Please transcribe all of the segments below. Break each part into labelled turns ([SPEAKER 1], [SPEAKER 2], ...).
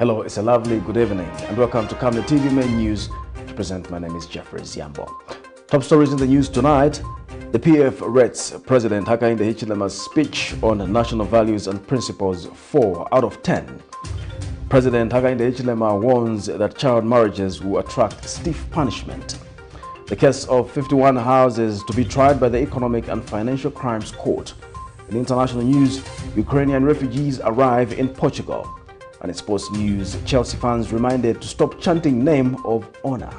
[SPEAKER 1] Hello, it's a lovely good evening and welcome to Camnet TV Main News. To present, my name is Jeffrey Ziambo. Top stories in the news tonight. The PF rates President Hakainde Hichilema's speech on national values and principles 4 out of 10. President Hakainde Hichilema warns that child marriages will attract stiff punishment. The case of 51 houses to be tried by the Economic and Financial Crimes Court. In international news, Ukrainian refugees arrive in Portugal. And in sports news, Chelsea fans reminded to stop chanting name of honor.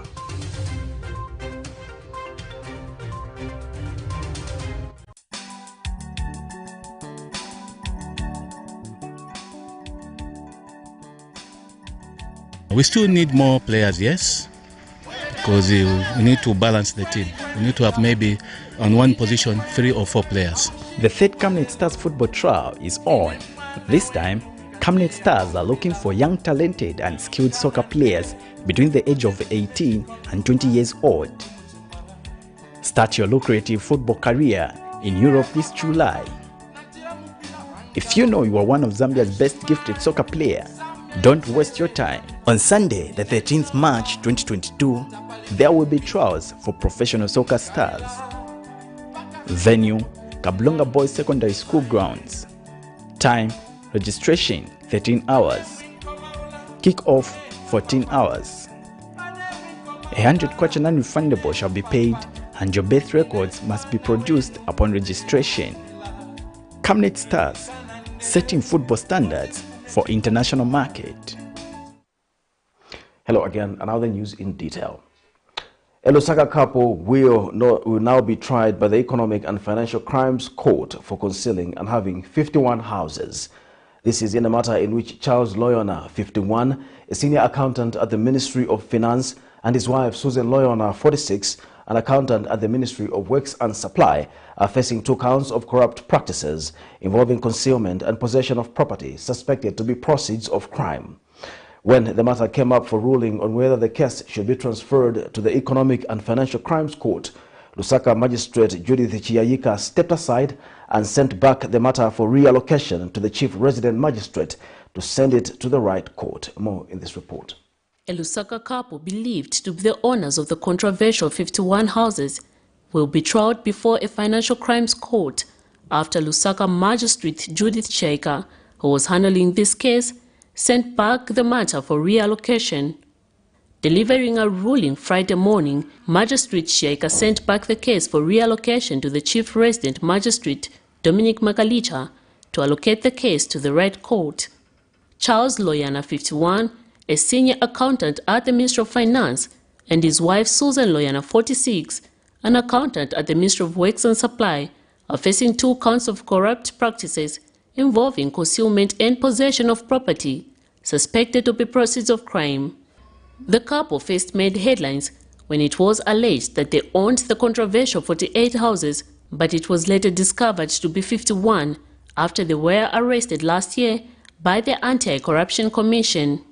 [SPEAKER 2] We still need more players, yes, because we need to balance the team. We need to have maybe on one position 3 or 4 players.
[SPEAKER 3] The third Camnet Stars football trial is on. This time, Camnet Stars are looking for young, talented and skilled soccer players between the age of 18 and 20 years old. Start your lucrative football career in Europe this July. If you know you are one of Zambia's best gifted soccer players, don't waste your time. On Sunday, the 13th March 2022, there will be trials for professional soccer stars. Venue, Kablonga Boys Secondary School grounds. Time, registration 13 hours. Kick-off 14 hours. 100 kwacha non-refundable shall be paid and your birth records must be produced upon registration. Camnet Stars, setting football standards for international market.
[SPEAKER 1] Hello again, and now the news in detail. A Lusaka couple will now be tried by the Economic and Financial Crimes Court for concealing and having 51 houses. This is in a matter in which Charles Loyona, 51, a senior accountant at the Ministry of Finance, and his wife Susan Loyona, 46, an accountant at the Ministry of Works and Supply, are facing 2 counts of corrupt practices involving concealment and possession of property suspected to be proceeds of crime. When the matter came up for ruling on whether the case should be transferred to the Economic and Financial Crimes Court, Lusaka Magistrate Judith Chiyayika stepped aside and sent back the matter for reallocation to the Chief Resident Magistrate to send it to the right court. More in this report.
[SPEAKER 4] A Lusaka couple believed to be the owners of the controversial 51 houses will be tried before a financial crimes court after Lusaka Magistrate Judith Chiyayika, who was handling this case, sent back the matter for reallocation. Delivering a ruling Friday morning, Magistrate Chiyayika sent back the case for reallocation to the Chief Resident Magistrate, Dominic Makalicha, to allocate the case to the right court. Charles Loyana, 51, a senior accountant at the Ministry of Finance, and his wife Susan Loyana, 46, an accountant at the Ministry of Works and Supply, are facing 2 counts of corrupt practices involving concealment and possession of property suspected to be proceeds of crime. The couple first made headlines when it was alleged that they owned the controversial 48 houses, but it was later discovered to be 51 after they were arrested last year by the Anti-Corruption Commission.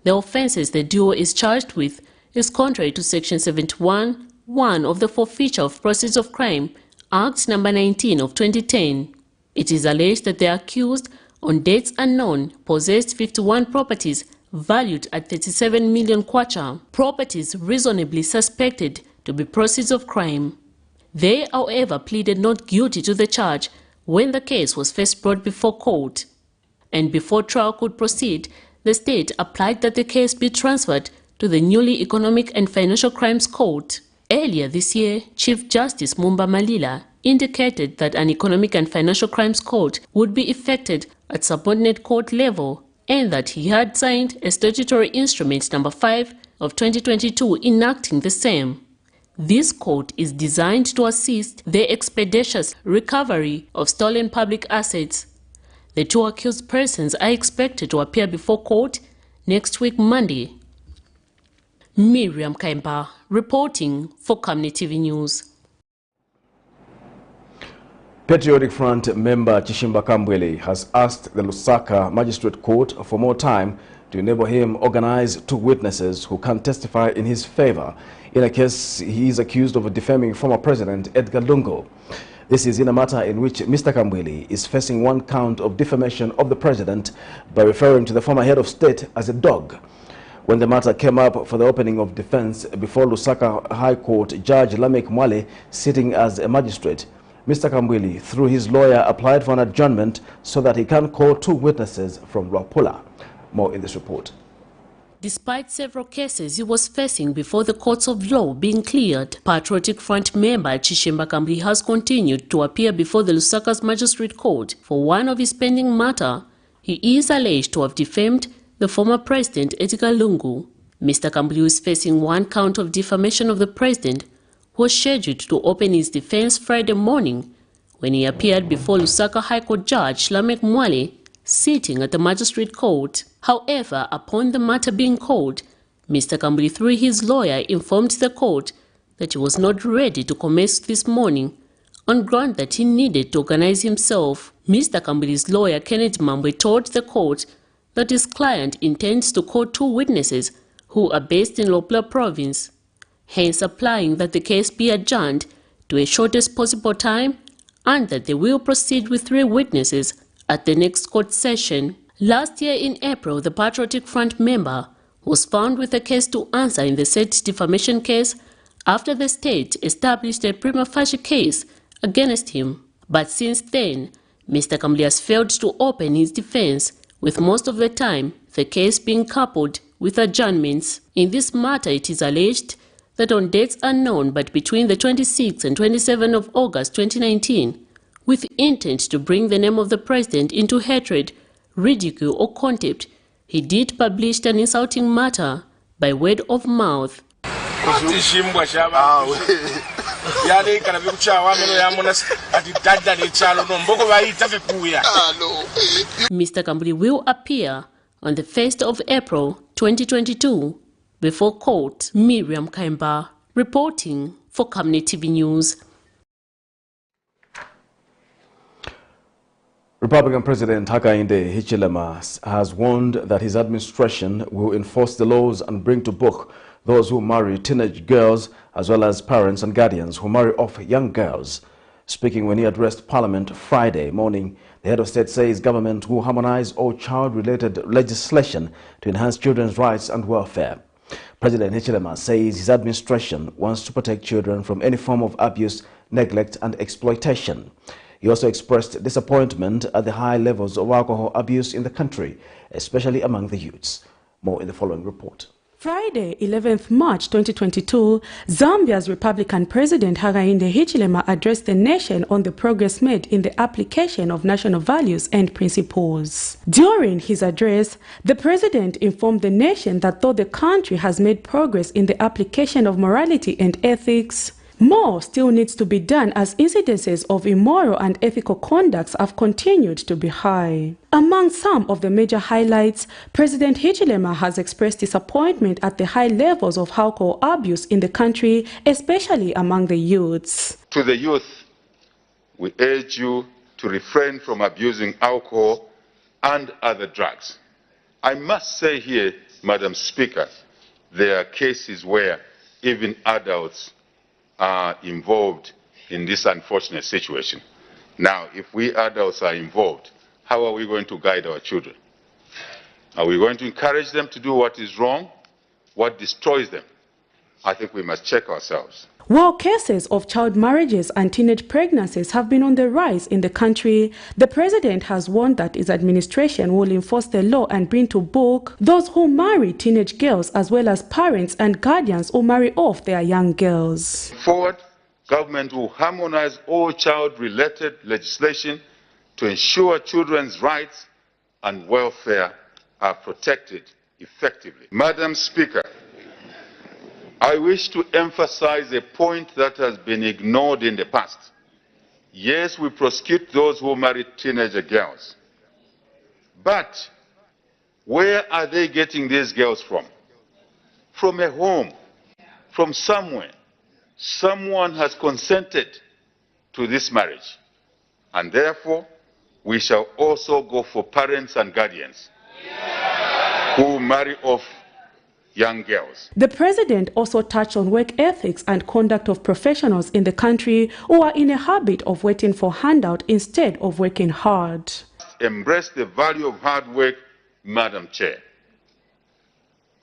[SPEAKER 4] The offences the duo is charged with is contrary to Section 71(1) of the Forfeiture of Proceeds of Crime Act No. 19 of 2010. It is alleged that the accused, on dates unknown, possessed 51 properties valued at 37 million kwacha, properties reasonably suspected to be proceeds of crime. They, however, pleaded not guilty to the charge when the case was first brought before court. And before trial could proceed, the state applied that the case be transferred to the newly Economic and Financial Crimes Court. Earlier this year, Chief Justice Mumba Malila indicated that an Economic and Financial Crimes Court would be effected at subordinate court level and that he had signed a statutory instrument No. 5 of 2022 enacting the same. This court is designed to assist the expeditious recovery of stolen public assets. The 2 accused persons are expected to appear before court next week, Monday. Miriam Kaimba reporting for Camnet TV News.
[SPEAKER 1] Patriotic Front member Chishimba Kambwele has asked the Lusaka Magistrate Court for more time to enable him organize 2 witnesses who can testify in his favor in a case he is accused of defaming former President Edgar Lungu. This is in a matter in which Mr. Kambwili is facing one count of defamation of the president by referring to the former head of state as a dog. When the matter came up for the opening of defense before Lusaka High Court, Judge MWEETWA sitting as a magistrate, Mr. Kambwili, through his lawyer, applied for an adjournment so that he can call 2 witnesses from Lwapula. More in this report.
[SPEAKER 4] Despite several cases he was facing before the courts of law being cleared, Patriotic Front member Chishemba Kambwili has continued to appear before the Lusaka's Magistrate Court for one of his pending matter. He is alleged to have defamed the former president Edgar Lungu. Mr. Kambwili is facing one count of defamation of the president, who was scheduled to open his defense Friday morning when he appeared before Lusaka High Court Judge MWEETWA sitting at the Magistrate Court. However, upon the matter being called, Mr. Kambwili, through his lawyer, informed the court that he was not ready to commence this morning on ground that he needed to organize himself. Mr. Kambwili's lawyer, Kenneth Mambwe, told the court that his client intends to call 2 witnesses who are based in Lwapula province, hence applying that the case be adjourned to a shortest possible time and that they will proceed with 3 witnesses at the next court session. Last year in April, the Patriotic Front member was found with a case to answer in the said defamation case after the state established a prima facie case against him. But since then, Mr. Kambwili has failed to open his defense, with most of the time the case being coupled with adjournments. In this matter, it is alleged that on dates unknown but between the 26th and 27th of August 2019, with intent to bring the name of the president into hatred, ridicule or contempt, he did publish an insulting matter by word of mouth. Mr. Kambwili will appear on the 1st of April 2022 before court. Miriam Kaimba reporting for Camnet TV News.
[SPEAKER 1] Republican President Hakainde Hichilema has warned that his administration will enforce the laws and bring to book those who marry teenage girls, as well as parents and guardians who marry off young girls. Speaking when he addressed Parliament Friday morning, the head of state says government will harmonize all child-related legislation to enhance children's rights and welfare. President Hichilema says his administration wants to protect children from any form of abuse, neglect and exploitation. He also expressed disappointment at the high levels of alcohol abuse in the country, especially among the youths. More in the following report.
[SPEAKER 5] Friday, 11th March 2022, Zambia's Republican President Hakainde Hichilema addressed the nation on the progress made in the application of national values and principles. During his address, the president informed the nation that though the country has made progress in the application of morality and ethics, more still needs to be done as incidences of immoral and ethical conducts have continued to be high. Among some of the major highlights, President Hichilema has expressed disappointment at the high levels of alcohol abuse in the country, especially among the youths.
[SPEAKER 6] To the youth, we urge you to refrain from abusing alcohol and other drugs. I must say here, Madam Speaker, there are cases where even adults are involved in this unfortunate situation. Now, if we adults are involved, how are we going to guide our children? Are we going to encourage them to do what is wrong, what destroys them? I think we must check ourselves.
[SPEAKER 5] While cases of child marriages and teenage pregnancies have been on the rise in the country, the president has warned that his administration will enforce the law and bring to book those who marry teenage girls, as well as parents and guardians who marry off their young girls.
[SPEAKER 6] Forward, government will harmonize all child-related legislation to ensure children's rights and welfare are protected effectively. Madam Speaker, I wish to emphasize a point that has been ignored in the past. Yes, we prosecute those who marry teenager girls. But where are they getting these girls from? From a home, from somewhere. Someone has consented to this marriage. And therefore, we shall also go for parents and guardians who marry off young girls.
[SPEAKER 5] The president also touched on work ethics and conduct of professionals in the country who are in a habit of waiting for handout instead of working hard.
[SPEAKER 6] Embrace the value of hard work, Madam Chair.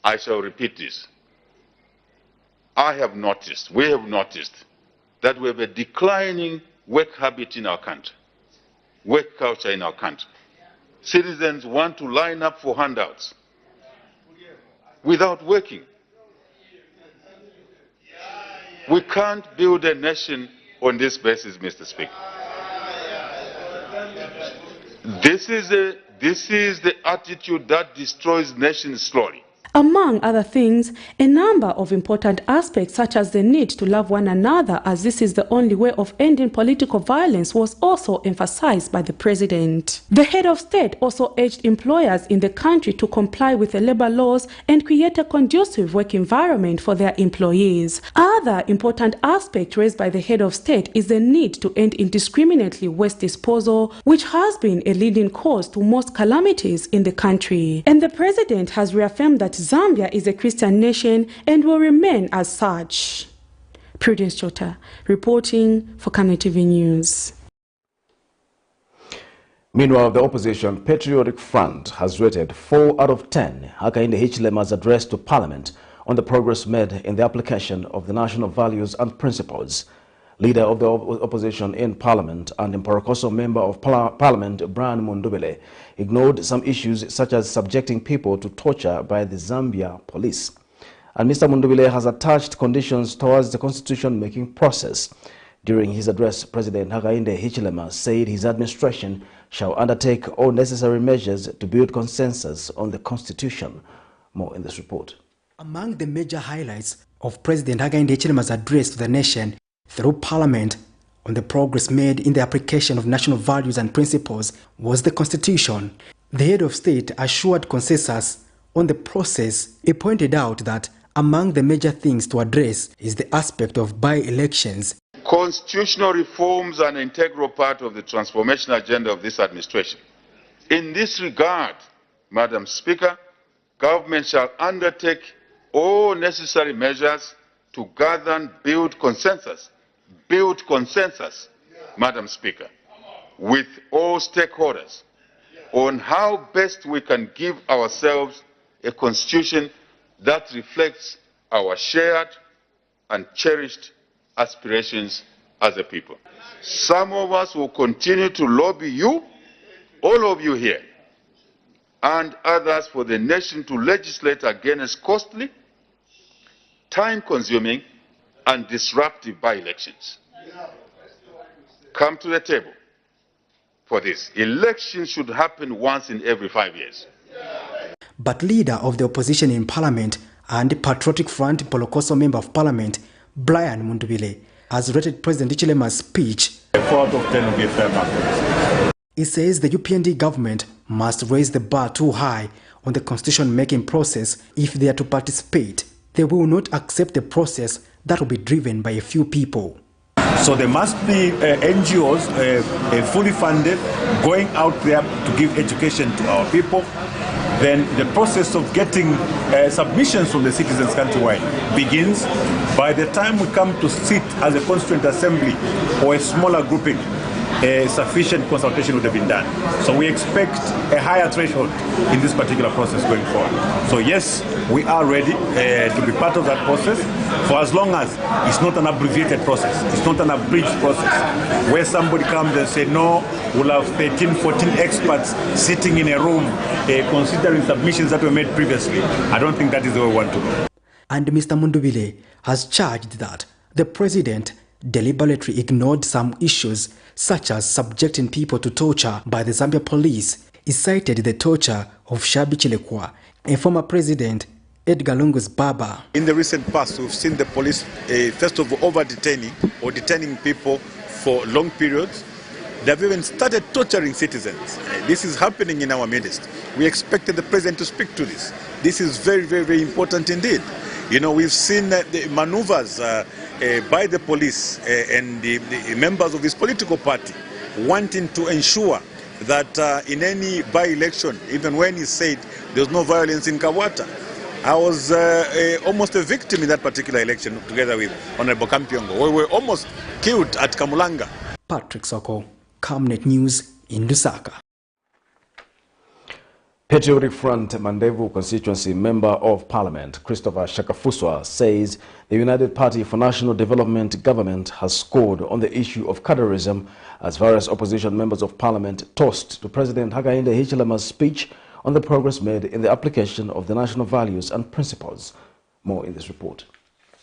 [SPEAKER 6] I shall repeat this. We have noticed that we have a declining work habit in our country, work culture in our country. Citizens want to line up for handouts without working. We can't build a nation on this basis, Mr. Speaker. This is the attitude that destroys nations slowly.
[SPEAKER 5] Among other things, a number of important aspects such as the need to love one another as this is the only way of ending political violence was also emphasized by the president. The head of state also urged employers in the country to comply with the labor laws and create a conducive work environment for their employees. Other important aspect raised by the head of state is the need to end indiscriminately waste disposal, which has been a leading cause to most calamities in the country. And the president has reaffirmed that Zambia is a Christian nation and will remain as such. Prudence Chota, reporting for Camnet TV News.
[SPEAKER 1] Meanwhile, the opposition Patriotic Front has rated 4 out of 10 Hakainde Hichilema's address to Parliament on the progress made in the application of the national values and principles. Leader of the opposition in Parliament and Mporokoso Member of Parliament Brian Mundubile ignored some issues such as subjecting people to torture by the Zambia police. And Mr. Mundubile has attached conditions towards the constitution-making process. During his address, President Hakainde Hichilema said his administration shall undertake all necessary measures to build consensus on the constitution. More in this report.
[SPEAKER 7] Among the major highlights of President Hakainde Hichilema's address to the nation through Parliament on the progress made in the application of national values and principles was the Constitution. The head of state assured consensus on the process. He pointed out that among the major things to address is the aspect of by-elections.
[SPEAKER 6] Constitutional reforms are an integral part of the transformation agenda of this administration. In this regard, Madam Speaker, government shall undertake all necessary measures to gather and build consensus, Madam Speaker, with all stakeholders on how best we can give ourselves a constitution that reflects our shared and cherished aspirations as a people. Some of us will continue to lobby you, all of you here, and others for the nation to legislate against costly, time-consuming, and disruptive by-elections. Come to the table for this. Elections should happen once in every 5 years.
[SPEAKER 7] But leader of the opposition in Parliament and Patriotic Front Mporokoso Member of Parliament, Brian Mundubile, has rated President Hichilema's speech.
[SPEAKER 8] 4 out of 10 will be a fair mark.
[SPEAKER 7] He says the UPND government must raise the bar too high on the constitution-making process if they are to participate. They will not accept a process that will be driven by a few people.
[SPEAKER 8] So there must be NGOs fully funded, going out there to give education to our people. Then the process of getting submissions from the citizens countrywide begins. By the time we come to sit as a constituent assembly or a smaller grouping, sufficient consultation would have been done. So we expect a higher threshold in this particular process going forward. So yes, we are ready to be part of that process for as long as it's not an abbreviated process, it's not an abridged process where somebody comes and say, no, we'll have 13, 14 experts sitting in a room considering submissions that were made previously. I don't think that is the way we want to go.
[SPEAKER 7] And Mr. Mundubile has charged that the president deliberately ignored some issues such as subjecting people to torture by the Zambia police. He cited the torture of Shabi Chilekwa, a former president, Edgar Lungu's Baba.
[SPEAKER 9] In the recent past, we've seen the police, first of all, over-detaining or detaining people for long periods. They've even started torturing citizens. This is happening in our midst. We expected the president to speak to this. This is very, very, very important indeed. You know, we've seen the maneuvers by the police and the members of his political party wanting to ensure that in any by-election, even when he said there's no violence in Kawata, I was almost a victim in that particular election together with Honorable Kampiongo. We were almost killed at Kamulanga.
[SPEAKER 7] Patrick Soko, Camnet News in Lusaka.
[SPEAKER 1] Patriotic Front Mandevu constituency Member of Parliament Christopher Shakafuswa says the United Party for National Development government has scored on the issue of cadarism as various opposition members of Parliament tossed to President Hakainde Hichilema's speech on the progress made in the application of the national values and principles. More in this report.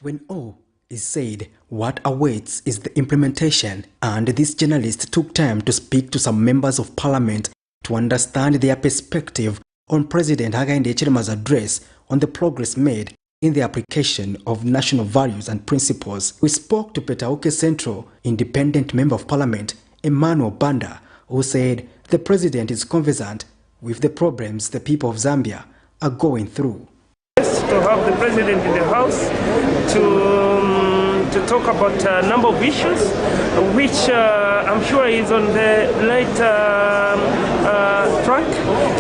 [SPEAKER 7] When all is said, what awaits is the implementation, and this journalist took time to speak to some members of Parliament to understand their perspective on President Hakainde Hichilema's address on the progress made in the application of national values and principles. We spoke to Petauke Central Independent Member of Parliament Emmanuel Banda, who said the president is conversant with the problems the people of Zambia are going through.
[SPEAKER 10] To have the president in the house to talk about a number of issues, which I'm sure is on the right track.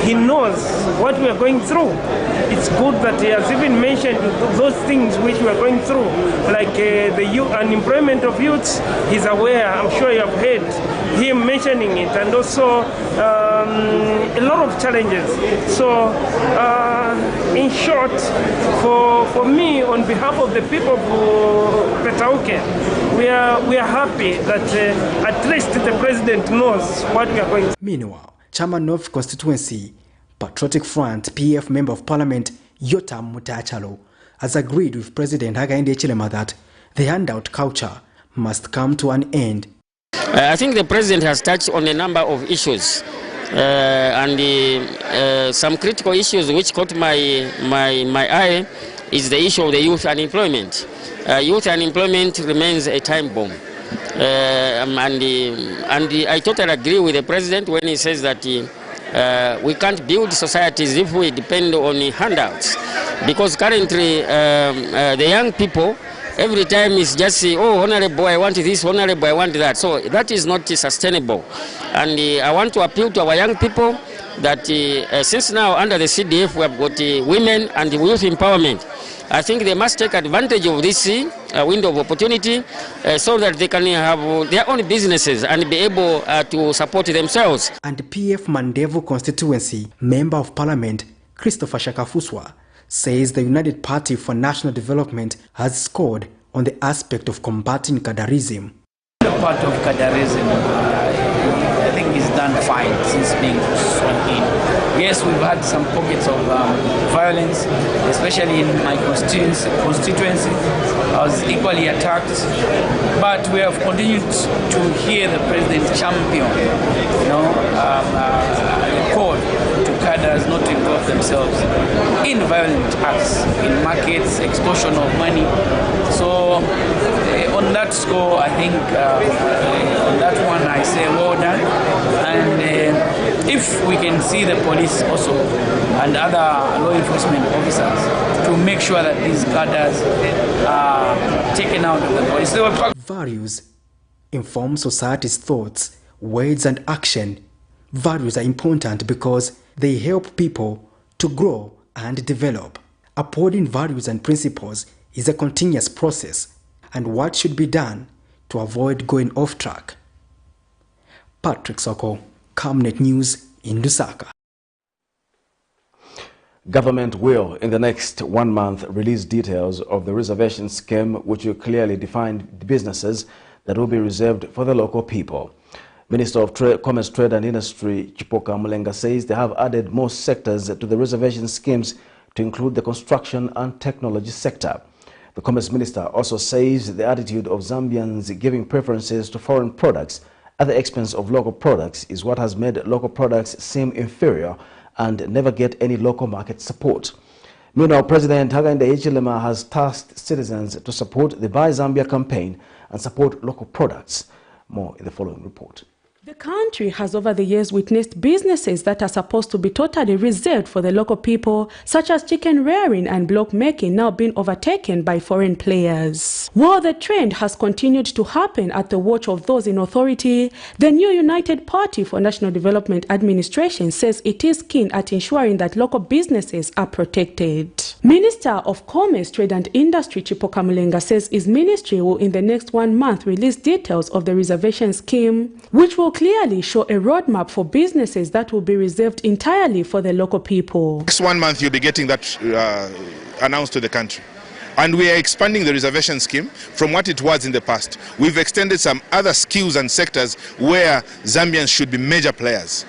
[SPEAKER 10] He knows what we are going through. It's good that he has even mentioned those things which we are going through, like the unemployment of youths. He's aware. I'm sure you have heard him mentioning it, and also a lot of challenges. So in short, for me, on behalf of the people of Petauke, we are happy that at least the president knows what we are going through.
[SPEAKER 7] Meanwhile, Chairman of Constituency Patriotic Front PF Member of Parliament Yotam Mutachalo has agreed with President Hakainde Hichilema that the handout culture must come to an end.
[SPEAKER 11] I think the president has touched on a number of issues and some critical issues which caught my eye is the issue of the youth unemployment. Youth unemployment remains a time bomb. And I totally agree with the president when he says that we can't build societies if we depend on handouts, because currently the young people, every time it's just say, oh, honorable, I want this, honorable, I want that. So that is not sustainable. And I want to appeal to our young people that since now under the CDF we have got women and youth empowerment, I think they must take advantage of this window of opportunity so that they can have their own businesses and be able to support themselves.
[SPEAKER 7] And PF Mandevu constituency Member of Parliament Christopher Shakafuswa says the United Party for National Development has scored on the aspect of combating cadarism.
[SPEAKER 12] The part of cadarism, I think is done fine since being sworn in. Yes, we've had some pockets of violence, especially in my constituency. I was equally attacked, but we have continued to hear the president champion, the call to cadres not to involve themselves in violent acts, in markets, extortion of money. So on that score, I think on that one I say well done. And if we can see the police also and other law enforcement officers to make sure that these cadres are taken out of the police.
[SPEAKER 7] Values inform society's thoughts, words and action. Values are important because they help people to grow and develop. Upholding values and principles is a continuous process, and what should be done to avoid going off track. Patrick Soko, Camnet News in Lusaka.
[SPEAKER 1] Government will, in the next 1 month, release details of the reservation scheme which will clearly define the businesses that will be reserved for the local people. Minister of Commerce, Trade and Industry Chipoka Mulenga says they have added more sectors to the reservation schemes to include the construction and technology sector. The Commerce Minister also says the attitude of Zambians giving preferences to foreign products at the expense of local products is what has made local products seem inferior and never get any local market support. Meanwhile, President Hakainde Hichilema has tasked citizens to support the Buy Zambia campaign and support local products. More in the following report.
[SPEAKER 5] The country has over the years witnessed businesses that are supposed to be totally reserved for the local people, such as chicken rearing and block making, now being overtaken by foreign players. While the trend has continued to happen at the watch of those in authority, the new United Party for National Development Administration says it is keen at ensuring that local businesses are protected. Minister of Commerce, Trade and Industry Chipoka Mulenga says his ministry will in the next 1 month release details of the reservation scheme, which will clearly show a roadmap for businesses that will be reserved entirely for the local people.
[SPEAKER 13] Next 1 month you'll be getting that announced to the country. And we are expanding the reservation scheme from what it was in the past. We've extended some other skills and sectors where Zambians should be major players.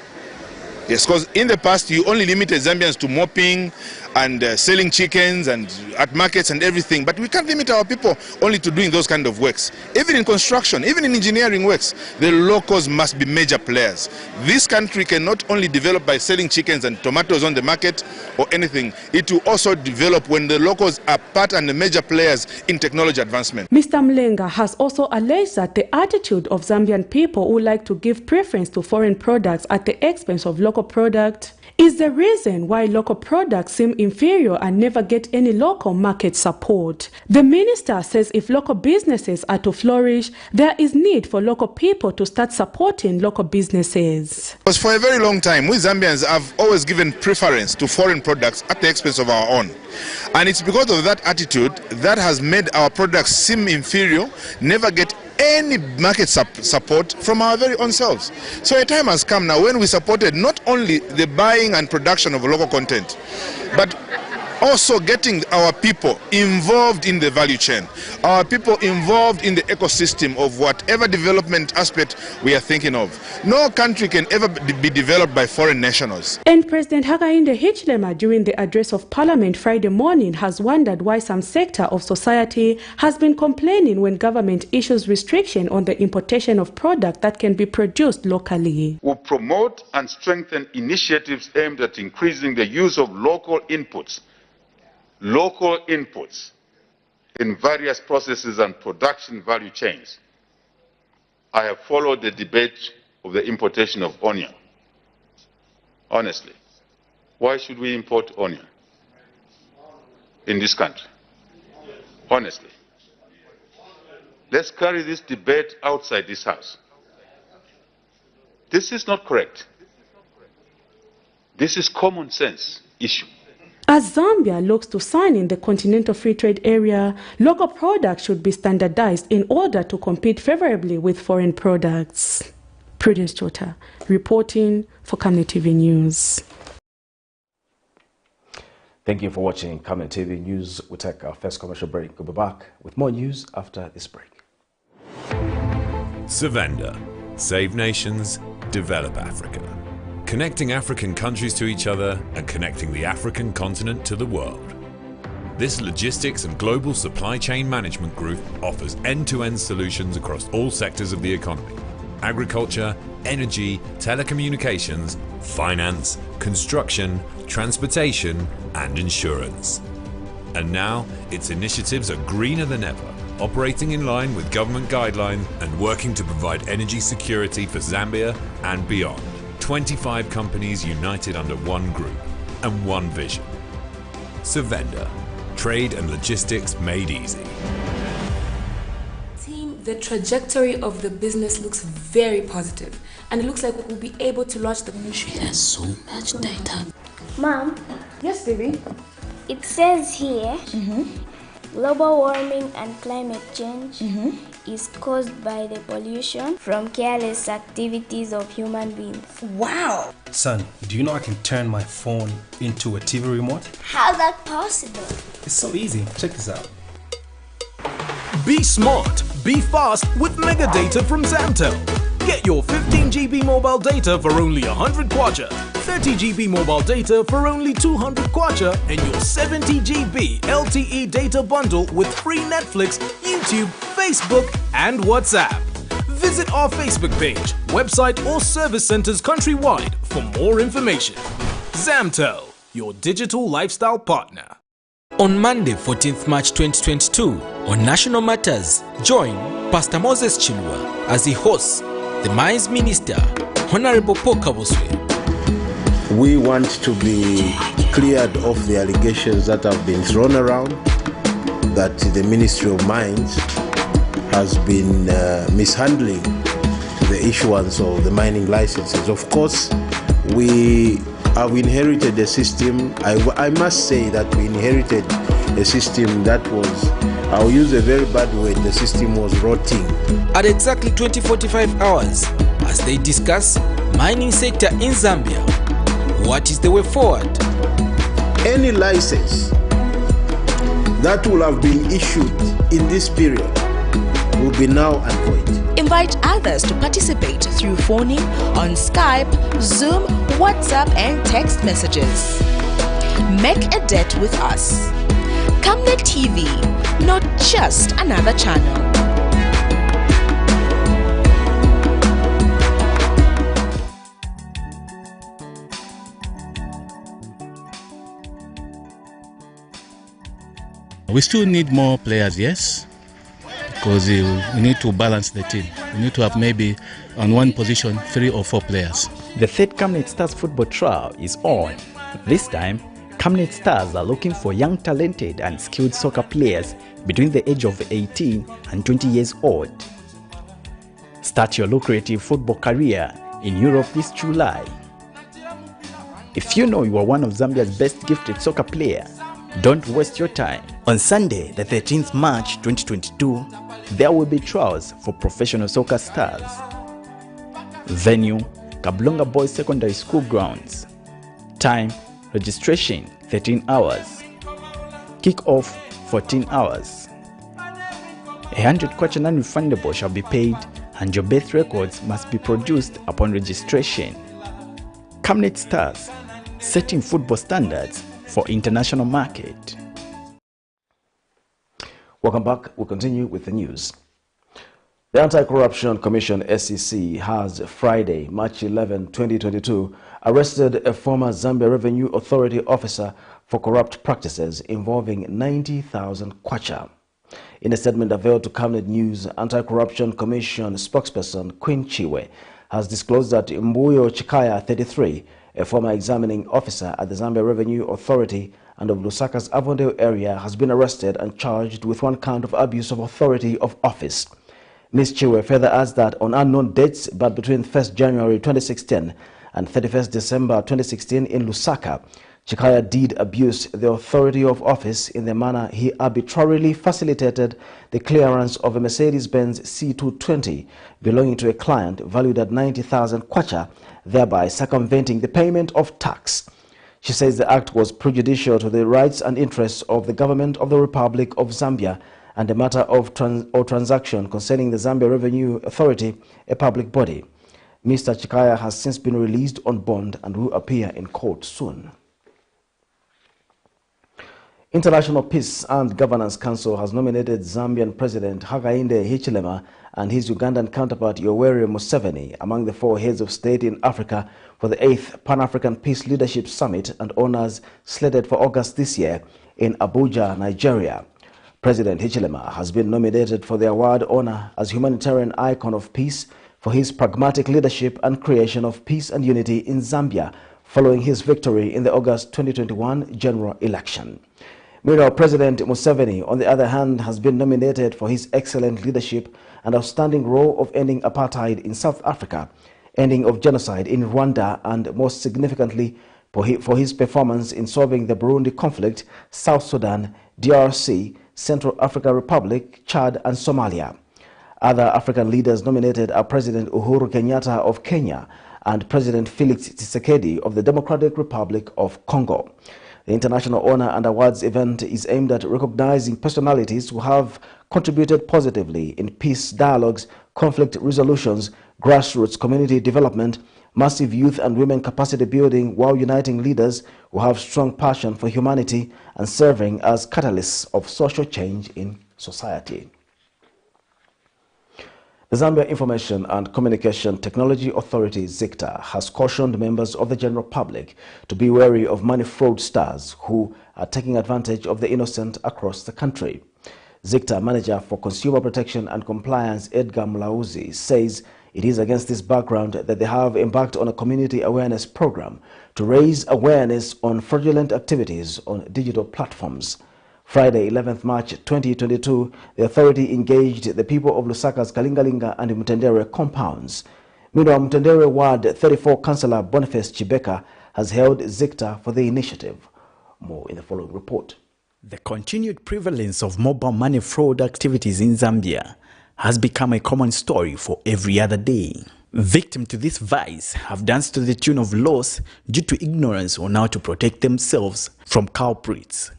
[SPEAKER 13] Yes, because in the past you only limited Zambians to mopping and selling chickens and at markets and everything, but we can't limit our people only to doing those kind of works. Even in construction, even in engineering works, the locals must be major players. This country cannot only develop by selling chickens and tomatoes on the market or anything. It will also develop when the locals are part and the major players in technology advancement.
[SPEAKER 5] Mr. Mulenga has also alleged that the attitude of Zambian people who like to give preference to foreign products at the expense of local products is the reason why local products seem inferior and never get any local market support. The minister says if local businesses are to flourish, there is need for local people to start supporting local businesses.
[SPEAKER 13] Because for a very long time, we Zambians have always given preference to foreign products at the expense of our own. And it's because of that attitude that has made our products seem inferior, never get any market support from our very own selves. So a time has come now when we supported not only the buying and production of local content, but also getting our people involved in the value chain, our people involved in the ecosystem of whatever development aspect we are thinking of. No country can ever be developed by foreign nationals.
[SPEAKER 5] And President Hakainde Hichilema, during the address of Parliament Friday morning, has wondered why some sector of society has been complaining when government issues restriction on the importation of product that can be produced locally.
[SPEAKER 6] We'll promote and strengthen initiatives aimed at increasing the use of local inputs in various processes and production value chains. I have followed the debate of the importation of onion. Honestly, why should we import onion in this country? Honestly. Let's carry this debate outside this house. This is not correct. This is common sense issue.
[SPEAKER 5] As Zambia looks to sign in the Continental Free Trade Area, local products should be standardized in order to compete favorably with foreign products. Prudence Chota, reporting for Camnet TV News.
[SPEAKER 1] Thank you for watching Camnet TV News. We'll take our first commercial break. We'll be back with more news after this break.
[SPEAKER 14] Savenda. Save nations, develop Africa. Connecting African countries to each other and connecting the African continent to the world. This logistics and global supply chain management group offers end-to-end solutions across all sectors of the economy: agriculture, energy, telecommunications, finance, construction, transportation, and insurance. And now, its initiatives are greener than ever, operating in line with government guidelines and working to provide energy security for Zambia and beyond. 25 companies united under one group and one vision. Savenda. Trade and logistics made easy.
[SPEAKER 15] Team, the trajectory of the business looks very positive, and it looks like we'll be able to launch the...
[SPEAKER 4] She has so much data.
[SPEAKER 16] Mom.
[SPEAKER 15] Yes, baby?
[SPEAKER 16] It says here, global warming and climate change is caused by the pollution from careless activities of human beings.
[SPEAKER 15] Wow!
[SPEAKER 17] Son, do you know I can turn my phone into a TV remote?
[SPEAKER 16] How's that possible?
[SPEAKER 17] It's so easy. Check this out.
[SPEAKER 18] Be smart, be fast with mega data from Zamtel. Get your 15 GB mobile data for only 100 kwacha, 30 GB mobile data for only 200 kwacha, and your 70 GB LTE data bundle with free Netflix, YouTube, Facebook, and WhatsApp. Visit our Facebook page, website, or service centers countrywide for more information. Zamtel, your digital lifestyle partner.
[SPEAKER 19] On Monday, 14th March 2022, on National Matters, join Pastor Moses Chilwa as he hosts the Mines Minister, Honorable Paul Kaboswe.
[SPEAKER 20] We want to be cleared of the allegations that have been thrown around that the Ministry of Mines has been mishandling the issuance of the mining licenses. Of course, we have inherited a system. I must say that we inherited a system that was, I'll use a very bad word, the system was rotting.
[SPEAKER 19] At exactly 20:45 hours, as they discuss mining sector in Zambia, what is the way forward?
[SPEAKER 20] Any license that will have been issued in this period will be null and void.
[SPEAKER 21] Invite others to participate through phoning on Skype, Zoom, WhatsApp and text messages. Make a date with us. Camnet TV, not just another channel.
[SPEAKER 2] We still need more players, yes, because we need to balance the team. We need to have maybe on one position 3 or 4 players.
[SPEAKER 3] The third Camnet Stars football trial is on. This time, Camnet Stars are looking for young, talented and skilled soccer players between the age of 18 and 20 years old. Start your lucrative football career in Europe this July. If you know you are one of Zambia's best gifted soccer players, don't waste your time. On Sunday, the 13th March 2022, there will be trials for professional soccer stars. Venue, Kablonga Boys Secondary School grounds. Time, registration 13 hours. Kick-off 14 hours. 100 kwacha non-refundable shall be paid and your birth records must be produced upon registration. Camnet Stars, setting football standards for international market.
[SPEAKER 1] Welcome back. We'll continue with the news. The Anti-Corruption Commission SEC has Friday, March 11, 2022, arrested a former Zambia Revenue Authority officer for corrupt practices involving 90,000 kwacha. In a statement availed to Camnet News, Anti-Corruption Commission spokesperson Queen Chiwe has disclosed that Mbuyo Chikaya, 33, a former examining officer at the Zambia Revenue Authority and of Lusaka's Avondale area, has been arrested and charged with 1 count of abuse of authority of office. Ms. Chiwe further adds that on unknown dates, but between 1st January 2016 and 31st December 2016 in Lusaka, Chikaya did abuse the authority of office in the manner he arbitrarily facilitated the clearance of a Mercedes-Benz C220 belonging to a client valued at 90,000 kwacha, thereby circumventing the payment of tax. She says the act was prejudicial to the rights and interests of the government of the Republic of Zambia and a matter of transaction concerning the Zambia Revenue Authority, a public body. Mr. Chikaya has since been released on bond and will appear in court soon. International Peace and Governance Council has nominated Zambian President Hakainde Hichilema and his Ugandan counterpart Yoweri Museveni among the 4 heads of state in Africa for the 8th Pan-African Peace Leadership Summit and honors slated for August this year in Abuja, Nigeria. President Hichilema has been nominated for the award honor as humanitarian icon of peace for his pragmatic leadership and creation of peace and unity in Zambia following his victory in the August 2021 general election. Meanwhile, President Museveni, on the other hand, has been nominated for his excellent leadership and outstanding role of ending apartheid in South Africa, ending of genocide in Rwanda, and most significantly for his performance in solving the Burundi conflict, South Sudan, DRC, Central African Republic, Chad and Somalia. Other African leaders nominated are President Uhuru Kenyatta of Kenya and President Felix Tshisekedi of the Democratic Republic of Congo. The International Honor and Awards event is aimed at recognizing personalities who have contributed positively in peace dialogues, conflict resolutions, grassroots community development, massive youth and women capacity building, while uniting leaders who have strong passion for humanity and serving as catalysts of social change in society. The Zambia Information and Communication Technology Authority, ZICTA, has cautioned members of the general public to be wary of money fraudsters who are taking advantage of the innocent across the country. ZICTA Manager for Consumer Protection and Compliance, Edgar Mulauzi, says It is against this background that they have embarked on a community awareness program to raise awareness on fraudulent activities on digital platforms. Friday, 11th March 2022, the authority engaged the people of Lusaka's Kalingalinga and Mutendere compounds. Meanwhile, Mutendere Ward 34 Councillor Boniface Chibeka has hailed ZICTA for the initiative. More in the following report.
[SPEAKER 3] The continued prevalence of mobile money fraud activities in Zambia has become a common story for every other day. Victims to this vice have danced to the tune of loss due to ignorance on how to protect themselves from culprits.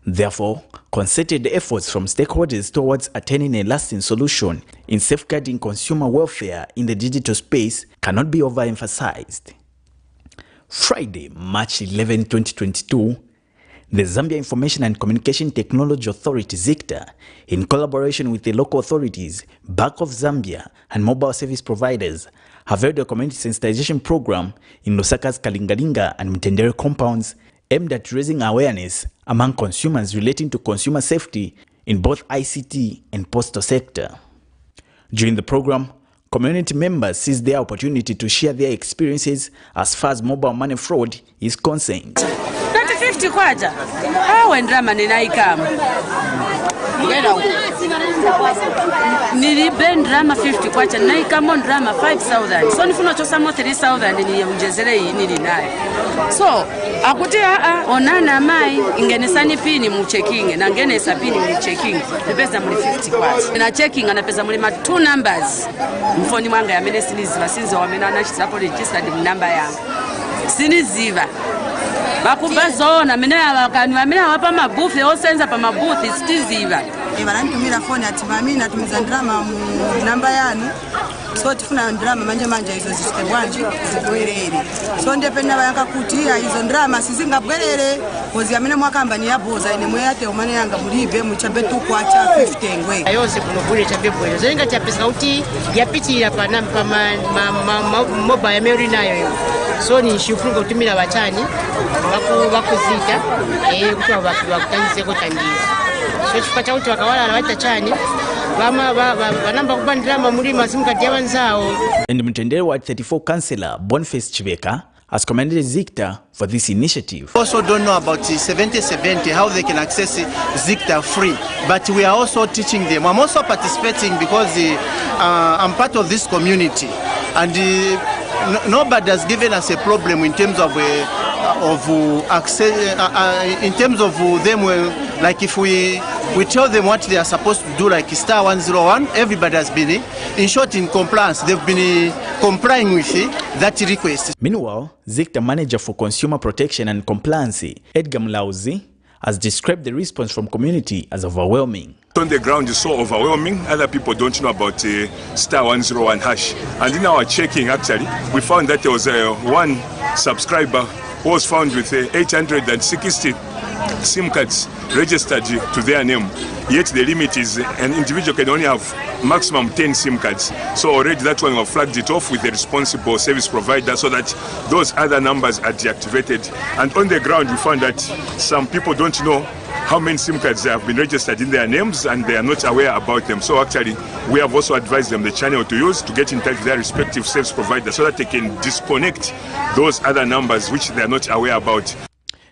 [SPEAKER 3] Therefore, concerted efforts from stakeholders towards attaining a lasting solution in safeguarding consumer welfare in the digital space cannot be overemphasized. Friday, March 11, 2022, the Zambia Information and Communication Technology Authority ZICTA, in collaboration with the local authorities, Bank of Zambia, and mobile service providers, have held a community sensitization program in Lusaka's Kalingalinga and Mutendere compounds aimed at raising awareness among consumers relating to consumer safety in both ICT and postal sector. During the program, community members seized their opportunity to share their experiences as far as mobile money fraud is concerned.
[SPEAKER 8] 50 kwaja awe ndrama ninaikama nilibe ndrama 50 kwacha naikamo ndrama 5,000 so nifuna chosamo 3,000 ni mjezere hii nilinayo so akuti onana mai ingenesani pini muchekinge na ngenesa pini muchekinge pesa muli 50 kwacha na checking ana pesa muli ma 2 numbers mfoni mwanga ya mene siniziva sinzo wamenana chisapo registered number yangu siniziva bakubazona mina abakanywa mina wapa mabufe osenza pa mabuthi sitiziva
[SPEAKER 22] bananitumira phone ati mami natumiza ndrama mu namba yanu so tifuna ndrama manje izo zisike bwanje zibwerere so ndependa bayaka kuti izo ndrama sizingabwerere kozi amene mwakamba yaboza ine mweyate omane yanga mulibe muchabetu kwacha 50 ngwe
[SPEAKER 23] ayose kunobule chabebwero zenga chapesa kuti yapitira pa mobile ya memory nayo so ni shifunga kutumira bachani bakuzita kuti bakutangise ko tangiza so chipata kuti wakawala alawata chani banamba kubandirama muri mazimukati yabanzawo.
[SPEAKER 3] And Mutendere Ward 34 Councillor Boniface Chibeka has commended ZICTA for this initiative.
[SPEAKER 24] Also don't know about 70/70 how they can access ZICTA free, but we are also teaching them. I'm also participating because I'm part of this community, and nobody has given us a problem in terms of access, in terms of them. Like if we tell them what they are supposed to do, like star 101, everybody has been, in short, in compliance. They've been complying with that request.
[SPEAKER 3] Meanwhile, ZICTA Manager for Consumer Protection and Compliance, Edgar Mlauzi, has described the response from community as overwhelming.
[SPEAKER 25] On the ground is so overwhelming. Other people don't know about star 101 hash. And in our checking, actually, we found that there was one subscriber who was found with 860 SIM cards registered to their name. Yet the limit is an individual can only have maximum 10 SIM cards. So already that one we flagged it off with the responsible service provider so that those other numbers are deactivated. And on the ground we found that some people don't know how many SIM cards have been registered in their names and they are not aware about them. So actually we have also advised them the channel to use to get in touch with their respective service provider so that they can disconnect those other numbers which they are not aware about.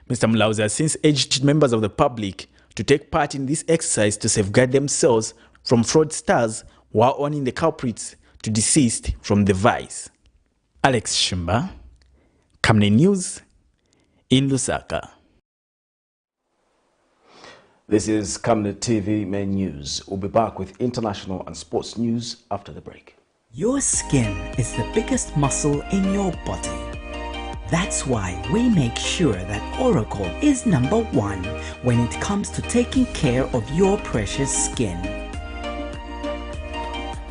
[SPEAKER 3] Mr. Mlauzi has since urged members of the public to take part in this exercise to safeguard themselves from fraudsters while warning the culprits to desist from the vice. Alex Shimba, Camnet News in Lusaka.
[SPEAKER 1] This is Camnet TV Main News. We'll be back with international and sports news after the break.
[SPEAKER 26] Your skin is the biggest muscle in your body. That's why we make sure that Oracle is #1 when it comes to taking care of your precious skin.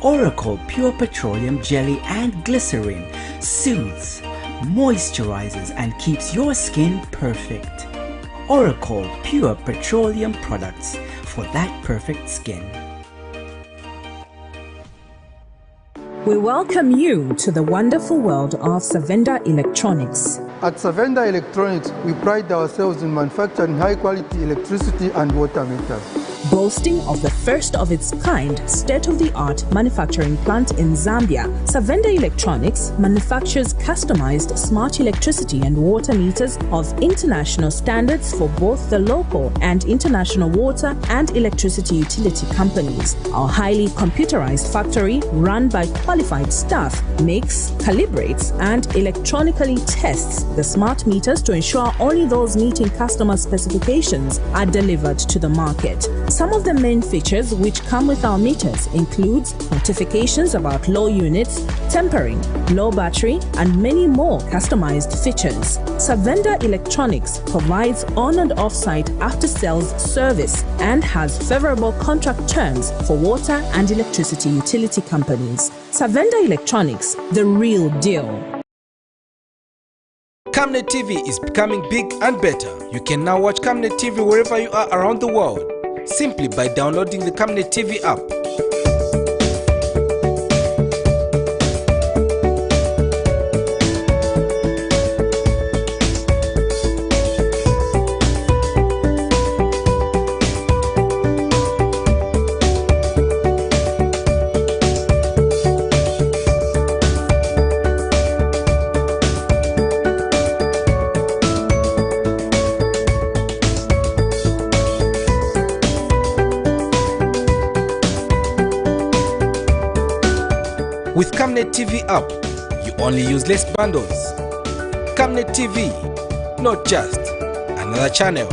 [SPEAKER 26] Oracle Pure Petroleum Jelly and Glycerin soothes, moisturizes and keeps your skin perfect. Oracle Pure Petroleum products for that perfect skin.
[SPEAKER 27] We welcome you to the wonderful world of Savenda Electronics.
[SPEAKER 28] At Savenda Electronics, we pride ourselves in manufacturing high-quality electricity and water meters.
[SPEAKER 27] Boasting of the first of its kind state-of-the-art manufacturing plant in Zambia, Savenda Electronics manufactures customized smart electricity and water meters of international standards for both the local and international water and electricity utility companies. Our highly computerized factory, run by qualified staff, makes, calibrates, and electronically tests the smart meters to ensure only those meeting customer specifications are delivered to the market. Some of the main features which come with our meters includes notifications about low units, tempering, low battery, and many more customized features. Savenda Electronics provides on and off-site after-sales service and has favorable contract terms for water and electricity utility companies. Savenda Electronics, the real deal.
[SPEAKER 19] Camnet TV is becoming big and better. You can now watch Camnet TV wherever you are around the world, simply by downloading the Camnet TV app. With Camnet TV app, you only use less bundles. Camnet TV, not just another channel.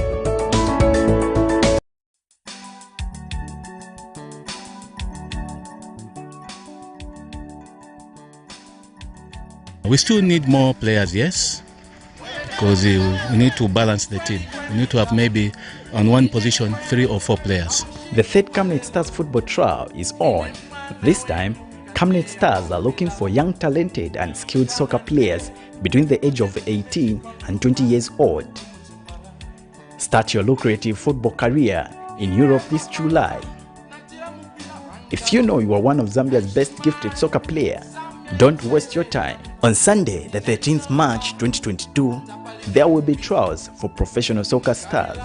[SPEAKER 2] We still need more players, yes, because we need to balance the team. We need to have maybe on one position 3 or 4 players.
[SPEAKER 3] The third Camnet Stars football trial is on. This time, Camnet Stars are looking for young, talented and skilled soccer players between the age of 18 and 20 years old. Start your lucrative football career in Europe this July. If you know you are one of Zambia's best gifted soccer players, don't waste your time. On Sunday, the 13th March 2022, there will be trials for professional soccer stars.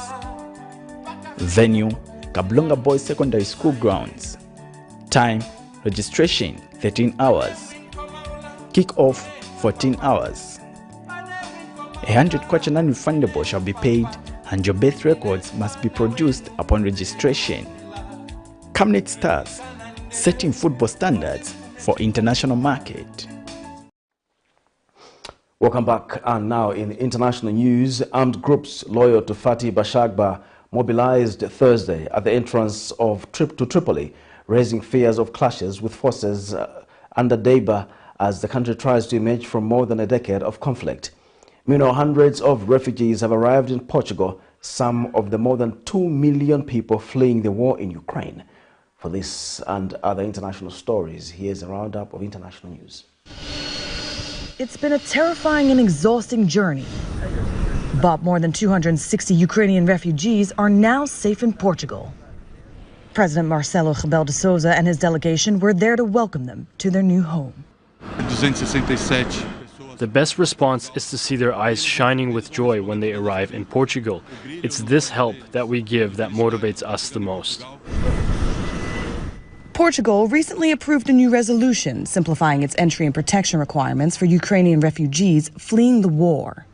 [SPEAKER 3] Venue, Kablonga Boys Secondary School grounds. Time, registration 13 hours. Kick-off 14 hours. 100 kwacha non-refundable shall be paid and your birth records must be produced upon registration. Camnet Stars, setting football standards for international market.
[SPEAKER 1] Welcome back. And now in international news, armed groups loyal to Fathi Bashagba mobilized Thursday at the entrance of Tripoli, raising fears of clashes with forces under Deba as the country tries to emerge from more than a decade of conflict. Meanwhile, hundreds of refugees have arrived in Portugal, some of the more than 2 million people fleeing the war in Ukraine. For this and other international stories, here's a roundup of international news.
[SPEAKER 6] It's been a terrifying and exhausting journey, but more than 260 Ukrainian refugees are now safe in Portugal. President Marcelo Rebelo de Sousa and his delegation were there to welcome them to their new home.
[SPEAKER 7] The best response is to see their eyes shining with joy when they arrive in Portugal. It's this help that we give that motivates us the most.
[SPEAKER 6] Portugal recently approved a new resolution simplifying its entry and protection requirements for Ukrainian refugees fleeing the war.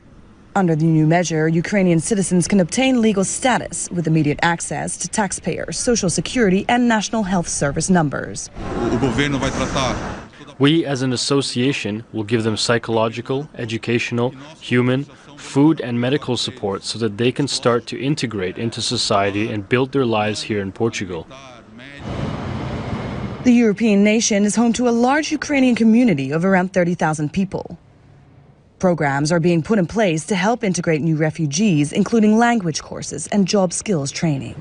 [SPEAKER 6] Under the new measure, Ukrainian citizens can obtain legal status with immediate access to taxpayer, social security and national health service numbers.
[SPEAKER 7] We as an association will give them psychological, educational, human, food and medical support so that they can start to integrate into society and build their lives here in Portugal.
[SPEAKER 6] The European nation is home to a large Ukrainian community of around 30,000 people. Programs are being put in place to help integrate new refugees, including language courses and job skills training.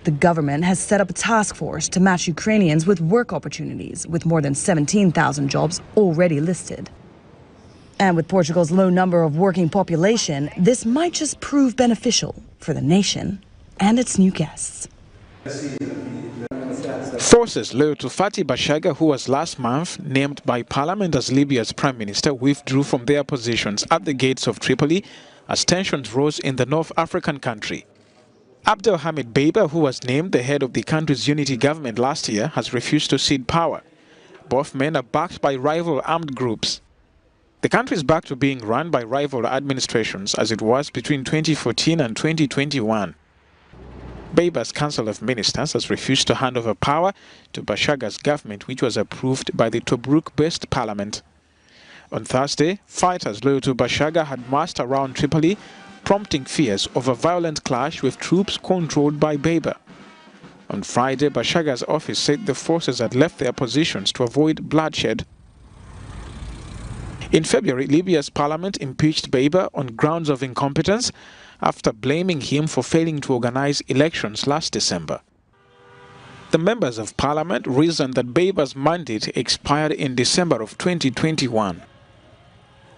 [SPEAKER 6] The government has set up a task force to match Ukrainians with work opportunities, with more than 17,000 jobs already listed. And with Portugal's low number of working population, this might just prove beneficial for the nation and its new guests.
[SPEAKER 9] Forces loyal to Fathi Bashagba, who was last month named by Parliament as Libya's Prime Minister, withdrew from their positions at the gates of Tripoli as tensions rose in the North African country. Abdelhamid Beiba, who was named the head of the country's unity government last year, has refused to cede power. Both men are backed by rival armed groups. The country is back to being run by rival administrations as it was between 2014 and 2021. Beiba's Council of Ministers has refused to hand over power to Bashaga's government, which was approved by the Tobruk-based parliament. On Thursday, fighters loyal to Bashaga had marched around Tripoli, prompting fears of a violent clash with troops controlled by Beiba. On Friday, Bashaga's office said the forces had left their positions to avoid bloodshed. In February, Libya's parliament impeached Beiba on grounds of incompetence after blaming him for failing to organize elections last December. The members of parliament reasoned that Beiba's mandate expired in December of 2021.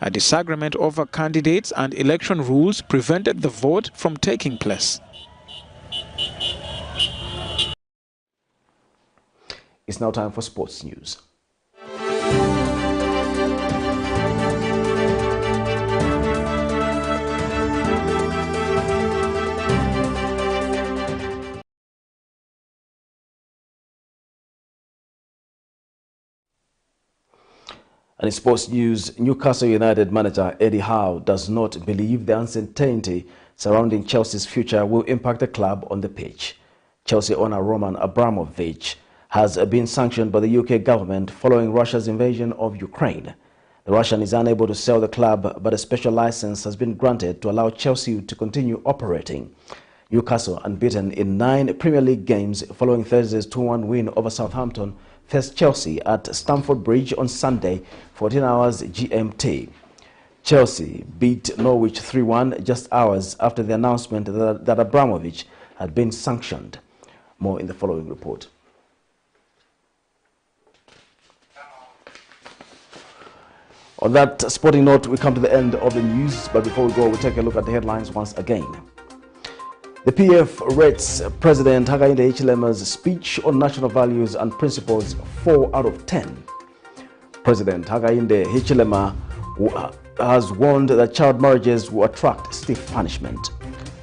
[SPEAKER 9] A disagreement over candidates and election rules prevented the vote from taking place.
[SPEAKER 1] It's now time for sports news. And in sports news, Newcastle United manager Eddie Howe does not believe the uncertainty surrounding Chelsea's future will impact the club on the pitch. Chelsea owner Roman Abramovich has been sanctioned by the UK government following Russia's invasion of Ukraine. The Russian is unable to sell the club, but a special license has been granted to allow Chelsea to continue operating. Newcastle, unbeaten in 9 Premier League games following Thursday's 2-1 win over Southampton, faced Chelsea at Stamford Bridge on Sunday, 14 hours GMT. Chelsea beat Norwich 3-1 just hours after the announcement that Abramovich had been sanctioned. More in the following report. On that sporting note, we come to the end of the news, but before we go, we'll take a look at the headlines once again. The PF rates President Hakainde Hichilema's speech on national values and principles 4 out of 10. President Hakainde Hichilema has warned that child marriages will attract stiff punishment.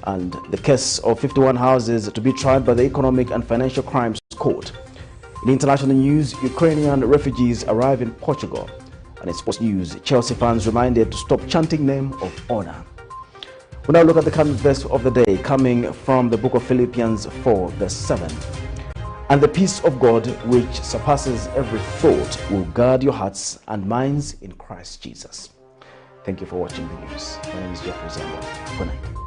[SPEAKER 1] And the case of 51 houses to be tried by the Economic and Financial Crimes Court. In international news, Ukrainian refugees arrive in Portugal. And in sports news, Chelsea fans reminded to stop chanting name of honor. We now look at the current verse of the day, coming from the book of Philippians 4, verse 7. And the peace of God, which surpasses every thought, will guard your hearts and minds in Christ Jesus. Thank you for watching the news. My name is Jeffrey Zamba. Good night.